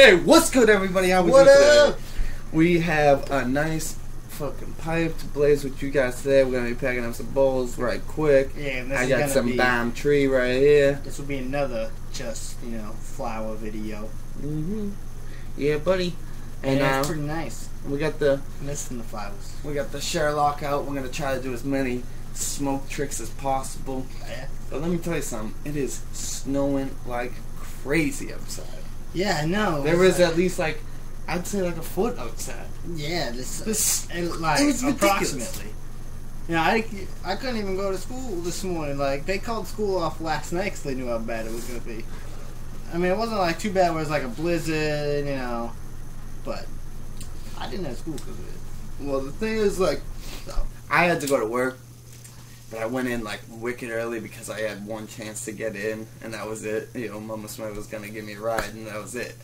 Hey, what's good, everybody? How we What doing up? today? We have a nice fucking pipe to blaze with you guys today. We're gonna be packing up some bowls right quick. Yeah, and this I is got gonna some be, bomb tree right here. This will be another just, flower video. Yeah, buddy. And And it's pretty nice. we got the Missing the flowers. Sherlock out. We're gonna try to do as many smoke tricks as possible. Yeah. But let me tell you something. It is snowing like crazy outside. Yeah, I know. There is at least I'd say a foot outside. Yeah, this it was ridiculous. approximately. I couldn't even go to school this morning. They called school off last night because they knew how bad it was going to be. I mean, it wasn't too bad where it was a blizzard, but I didn't have school because of it. Well, the thing is, I had to go to work, but I went in wicked early because I had one chance to get in, and that was it. Mama Smith was gonna give me a ride, and that was it.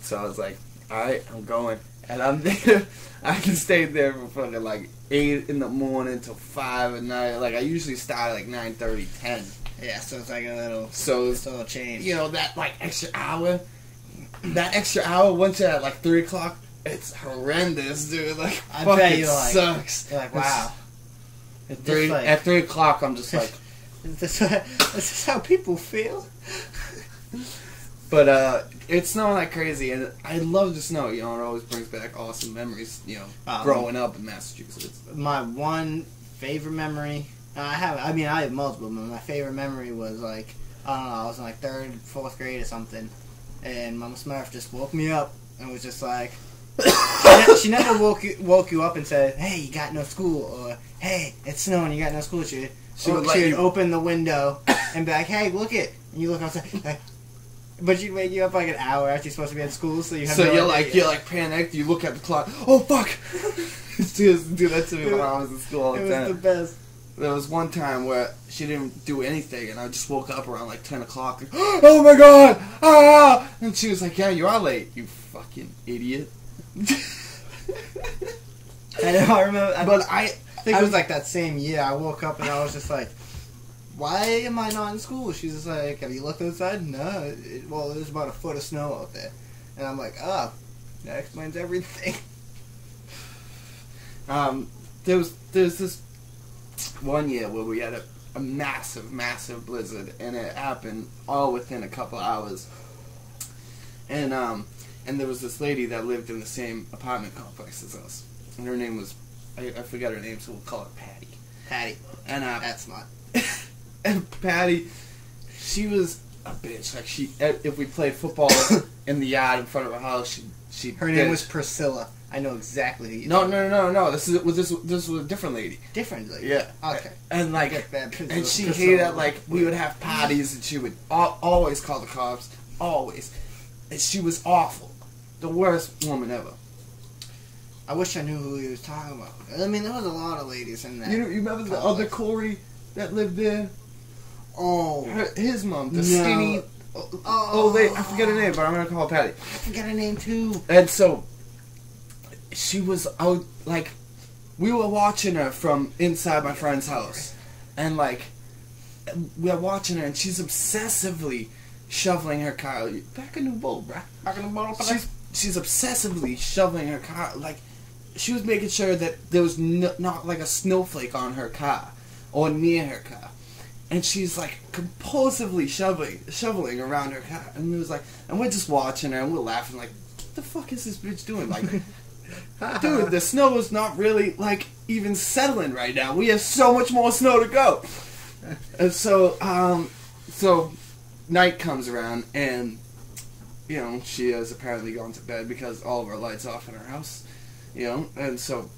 So I was like, alright, I'm going. And I'm there. I can stay there for fucking 8 in the morning till 5 at night. I usually start at 9:30, 10. Yeah, so it's a little. So it's a little change. That extra hour. That extra hour once you're at 3 o'clock, it's horrendous, dude. I bet you sucks. You're wow. At 3 o'clock, I'm just like. This is how people feel. But it's snowing like crazy, and I love the snow. It always brings back awesome memories. Growing up in Massachusetts. My one favorite memory. I have multiple, but my favorite memory was I don't know, I was in 3rd, 4th grade or something, and Mama Smurf just woke me up and was just she never woke you up and said, "Hey, you got no school," or "Hey, it's snowing, you got no school." She would open the window and be like, "Hey, look it," and you look outside. But she'd wake you up an hour after you're supposed to be at school, so you have you're panicked. You look at the clock. Oh fuck! Dude, that to me when I was in school all the time. It was the best. There was one time where she didn't do anything, and I just woke up around 10 o'clock. Oh my god! Ah! And she was like, "Yeah, you are late, you fucking idiot." I know. I remember. I think it was that same year. I woke up and I was just like, "Why am I not in school?" She's just like, "Have you looked outside?" No. There's about a foot of snow out there, and I'm like, "Oh, that explains everything." There's this one year where we had a massive blizzard, and it happened all within a couple hours. And there was this lady that lived in the same apartment complex as us, and her name was I forgot her name, so we'll call her Patty. Patty. And that's smart. And Patty, she was a bitch. If we played football in the yard in front of her house, her name was Priscilla. I know exactly who you No. This was a different lady. Different lady? Yeah. Okay. And and she hated we would have parties, and she would always call the cops. Always. And she was awful. The worst woman ever. I wish I knew who he was talking about. I mean, there was a lot of ladies in that. You remember the other Corey that lived there? Oh. His mom, the skinny old lady. I forget her name, but I'm going to call her Patty. I forget her name, too. And so, she was out, we were watching her from inside my friend's house. And, we're watching her, and she's obsessively shoveling her car. Back a new bowl, bruh. Back in the bottle. She's obsessively shoveling her car. She was making sure that there was not a snowflake on her car or near her car. And she's compulsively shoveling around her car. And it was and we're just watching her and we're laughing what the fuck is this bitch doing? Dude, the snow is not really even settling right now. We have so much more snow to go. And so night comes around, and she has apparently gone to bed because all of our lights off in our house, and so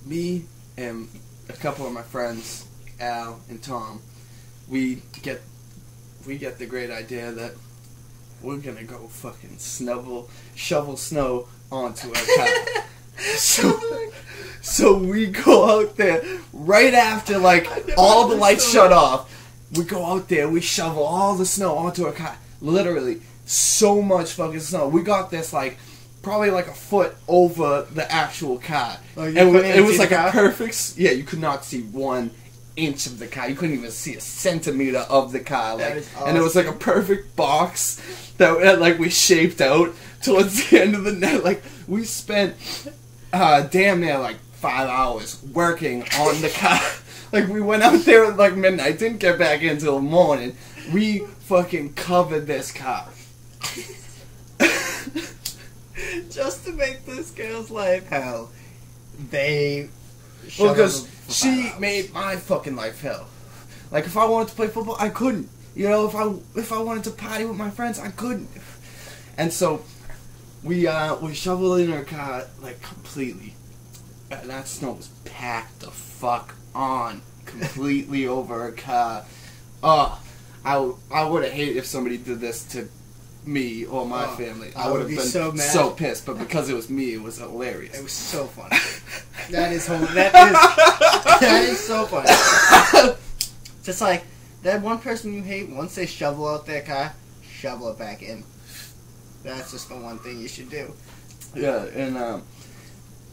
me and a couple of my friends, Al and Tom, we get the great idea that we're gonna go fucking shovel snow onto our car. So we go out there right after all the lights shut off. We go out there, we shovel all the snow onto our car. Literally, so much fucking snow. We got this probably a foot over the actual car. Oh, and it was a perfect. Yeah, you could not see one inch of the car. You couldn't even see a centimeter of the car. Like, awesome. and it was like a perfect box that like we shaped out towards the end of the night. Like we spent damn near like 5 hours working on the car. Like we went out there at like midnight, didn't get back in until the morning. We fucking covered this car. Just to make this girl's life hell. They... Well, because she made my fucking life hell. Like, if I wanted to play football, I couldn't. You know, if I wanted to party with my friends, I couldn't. And so, we shoveled in her car, like, completely. And that snow was packed the fuck on. Completely over her car. Oh, I would have hated if somebody did this to me or my family. I would have been so pissed, but because it was me, it was hilarious. It was so funny. That is so funny. Just like that one person you hate, once they shovel out their car, shovel it back in. That's just the one thing you should do. Yeah,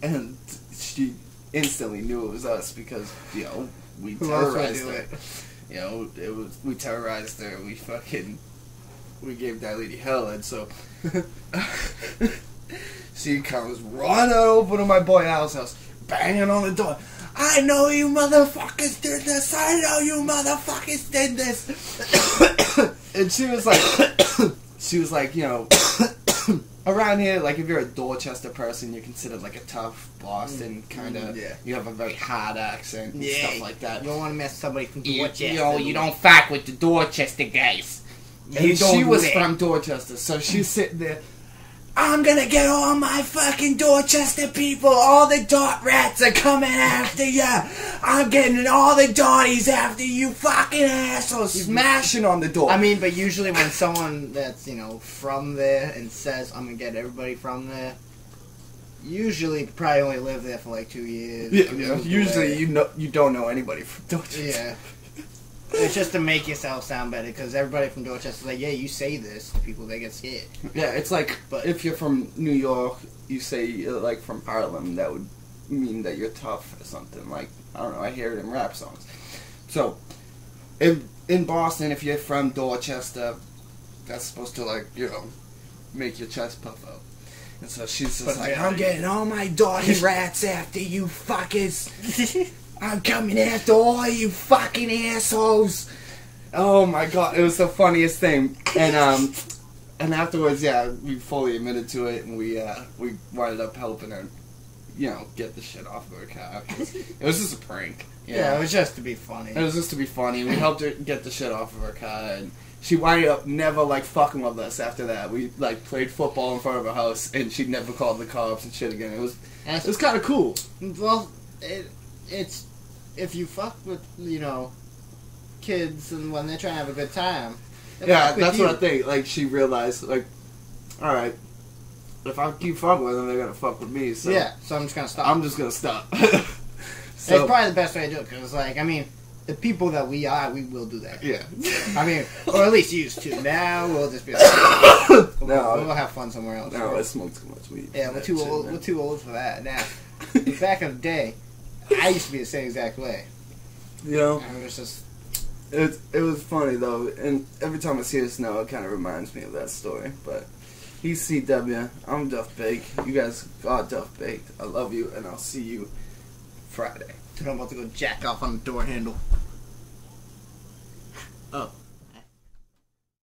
and she instantly knew it was us because, you know, we terrorized her. You know, we terrorized her. We gave that lady hell, and so she comes running over to my boy Al's house, banging on the door. I know you motherfuckers did this. I know you motherfuckers did this. And she was like, you know, around here, like if you're a Dorchester person, you're considered like a tough Boston kind of. Yeah. You have a very hard accent and stuff like that. You don't want to mess with somebody from Dorchester. You don't fuck with the Dorchester guys. And she was from Dorchester, so she's sitting there. I'm gonna get all my fucking Dorchester people. All the dot rats are coming after you. I'm getting all the dotties after you fucking assholes. Smashing on the door. I mean, but usually when someone that's, you know, from there and says, I'm gonna get everybody from there, usually probably only live there for like 2 years. Yeah. Usually you don't know anybody from Dorchester. Yeah. It's just to make yourself sound better, because everybody from Dorchester is like, yeah, you say this to people, they get scared. Yeah, it's like, but if you're from New York, you say, like, from Harlem, that would mean that you're tough or something. Like, I don't know, I hear it in rap songs. So, in Boston, if you're from Dorchester, that's supposed to, like, you know, make your chest puff out. And so she's just like, I'm getting all my dotty rats after you fuckers. I'm coming after all you fucking assholes. Oh my god, it was the funniest thing. And afterwards, yeah, we fully admitted to it, and we wound up helping her, you know, get the shit off of her car. It was just a prank. Yeah, it was just to be funny. It was just to be funny. We helped her get the shit off of her car, and she wound up never, like, fucking with us after that. We, like, played football in front of her house, and she never called the cops and shit again. It was kind of cool. Well, it's if you fuck with, you know, kids and when they're trying to have a good time. Yeah, that's what I think. Like, she realized, like, alright, if I keep fucking with them, they're gonna fuck with me, so... Yeah, so I'm just gonna stop. I'm just gonna stop. So, it's probably the best way to do it, because, like, I mean, the people that we are, we will do that. Yeah. I mean, or at least used to. Now, we'll just be like, we'll have fun somewhere else. No, I smoke too much weed. Yeah, we're too old. We're too old for that. Now, back in the day, I used to be the same exact way. You know? I was just... It was funny, though, and every time I see the snow, it kind of reminds me of that story, but... He's CW, I'm Duffbake, you guys are Duffbake, I love you, and I'll see you Friday. I'm about to go jack off on the door handle. Oh.